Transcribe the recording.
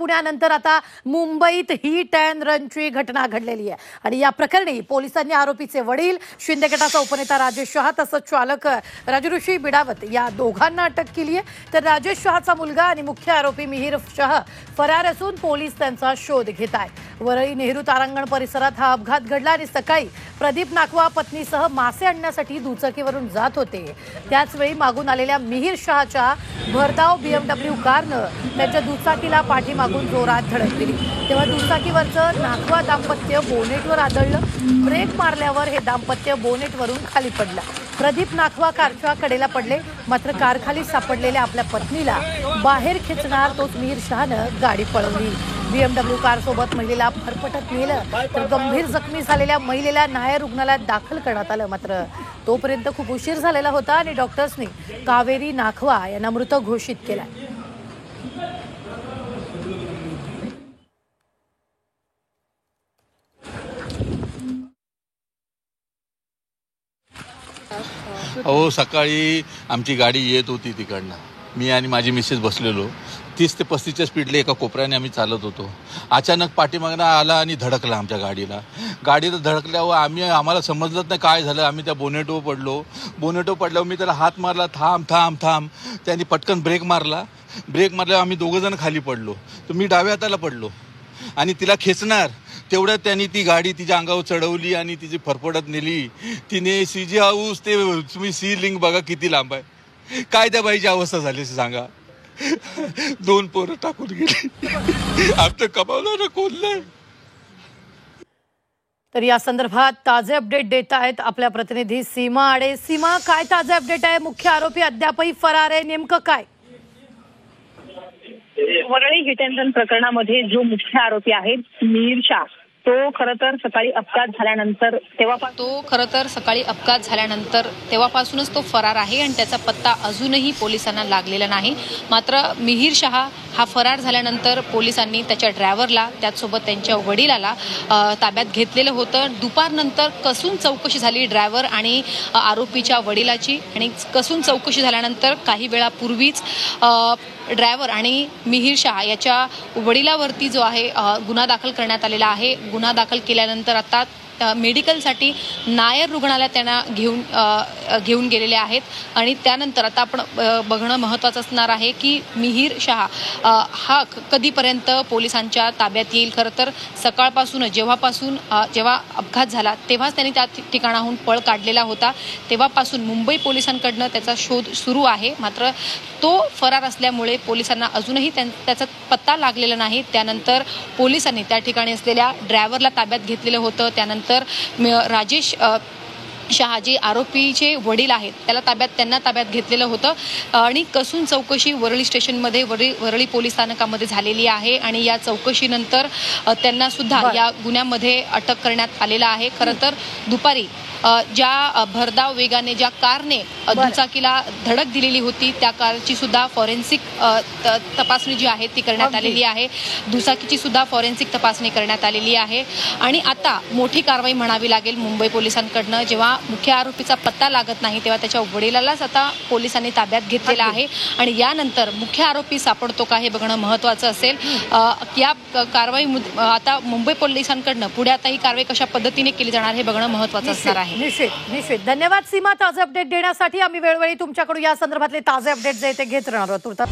पुण्यानंतर आता मुंबईत hit and रनची घटना घडलेली आहे आणि या प्रकरणी पोलिसांनी आरोपीचे वडील, शिंदे गटाचा उपनेता राजेश शहा तसंच चालक राजऋषी बिडावत या दोघांना अटक केली आहे। तर राजेश शहाचा मुलगा आणि मुख्य आरोपी मिहिर शहा फरार असून पोलीस त्यांचा शोध घेत आहेत। वरळी नेहरू तारांगण परिसरात हा अपघात घडला आणि सकाळी प्रदीप नाखवा पत्नीसह मासे आणण्यासाठी दुचाकीवरून जात होते। त्याचवेळी मागून आलेल्या मिहिर शहाच्या भरधाव BMW कारनं त्यांच्या दुचाकीला पाठीमागून जोरात धडक दिली, तेव्हा दुचाकीवरचं नाखवा दाम्पत्य बोनेटवर आदळलं। ब्रेक मारल्यावर हे दाम्पत्य बोनेटवरून खाली पडलं। प्रदीप नाखवा कारच्या कडेला पडले, मात्र कारखाली सापडलेल्या आपल्या पत्नीला बाहेर खेचणार तोच मिहिर शहानं गाडी पळवली। BMW कारसोबत महिलेला फरफटत नेलं तर गंभीर जखमी झालेल्या महिलेला नायर रुग्णालयात दाखल करण्यात आलं, मात्र तोपर्यंत खूप उशीर झालेला होता आणि डॉक्टर्सनी कावेरी नाखवा यांना मृत घोषित केला। हो, सकाळी आमची गाडी येत होती तिकडनं, मी आणि माझी मिसेस बसलेलो 30 ते 35च्या स्पीडला एका कोपऱ्याने आम्ही चालत होतो। अचानक पाठीमागनं आला आणि धडकला आमच्या गाडीला धडकल्यावर आम्हाला समजलंच नाही काय झालं। आम्ही त्या बोनेटवर पडल्यावर मी त्याला हात मारला, थांब थांब थांब। त्यांनी पटकन ब्रेक मारल्यावर आम्ही दोघंजण खाली पडलो। तर मी डाव्या हाताला पडलो आणि तिला खेचणार तेवढ्यात त्यांनी ती गाडी तिच्या अंगावर चढवली आणि तिची फरफडत नेली। तिने सीजी हाऊस ते तुम्ही सी लिंक बघा किती लांब आहे, काय त्या बाईची अवस्था झाली सांगा। 2 पोरं टाकून गेली, आमचं कमावलं कोण नाही। तर या संदर्भात ताजे अपडेट देत आहेत आपल्या प्रतिनिधी सीमा आडे। सीमा, काय ताजे अपडेट आहे? मुख्य आरोपी अद्यापही फरार आहे, नेमकं काय? वरळी हिट अँड रन प्रकरणामध्ये जो मुख्य आरोपी आहे मिहिर शहा, तो खरं तर सकाळी अपघात झाल्यानंतर तेव्हापासूनच तो फरार आहे आणि त्याचा पत्ता अजूनही पोलिसांना लागलेला नाही। मात्र मिहिर शहा हा फरार झाल्यानंतर पोलिसांनी त्याच्या ड्रायव्हरला, त्याचसोबत त्यांच्या वडिलाला ताब्यात घेतलेलं होतं। दुपारनंतर कसून चौकशी झाली ड्रायव्हर आणि आरोपीच्या वडिलाची, आणि कसून चौकशी झाल्यानंतर काही वेळापूर्वीच ड्रायव्हर आणि मिहिर शहा याच्या वडिलावरती जो आहे गुन्हा दाखल करण्यात आलेला आहे। गुन्हा दाखल केल्यानंतर आता मेडिकलसाठी नायर रुग्णालयात त्यांना घेऊन गेलेले आहेत आणि त्यानंतर आता आपण बघणं महत्त्वाचं असणार आहे की मिहिर शहा हा कधीपर्यंत पोलिसांच्या ताब्यात येईल। खरं तर सकाळपासूनच जेव्हा अपघात झाला तेव्हाच त्यांनी त्या ठिकाणाहून पळ काढलेला होता, तेव्हापासून मुंबई पोलिसांकडनं त्याचा शोध सुरू आहे। मात्र तो फरार असल्यामुळे पोलिसांना अजूनही त्याचा पत्ता लागलेला नाही। त्यानंतर पोलिसांनी त्या ठिकाणी असलेल्या ड्रायव्हरला ताब्यात घेतलेलं होतं। त्यानंतर राजेश शहा जे आरोपीचे वडील आहेत त्यांना ताब्यात घेतलेलं होतं आणि कसून चौकशी वरळी स्टेशनमध्ये वरळी पोलीस स्थानकामध्ये झालेली आहे आणि या चौकशीनंतर त्यांना सुद्धा या गुन्ह्यामध्ये अटक करण्यात आलेला आहे। खरं तर दुपारी ज्या भरधाव वेगाने ज्या कारने दुचाकीला धडक दिलेली होती त्या कारची सुद्धा फॉरेन्सिक तपासणी जी आहे ती करण्यात आलेली आहे। दुचाकीची सुद्धा फॉरेन्सिक तपासणी करण्यात आलेली आहे आणि आता मोठी कारवाई म्हणावी लागेल मुंबई पोलिसांकडनं। जेव्हा मुख्य आरोपीचा पत्ता लागत नाही तेव्हा त्याच्या वडिलालाच आता पोलिसांनी ताब्यात घेतलेला आहे आणि यानंतर मुख्य आरोपी सापडतो का हे बघणं महत्त्वाचं असेल। या कारवाई आता मुंबई पोलिसांकडनं पुढे आता ही कारवाई कशा पद्धतीने केली जाणार हे बघणं महत्त्वाचं असणार आहे। निश्चित धन्यवाद सीमा ताजे अपडेट देण्यासाठी। आम्ही वेळोवेळी तुमच्याकडून या संदर्भातले ताजे अपडेट जे ते घेत राहणार आहोत।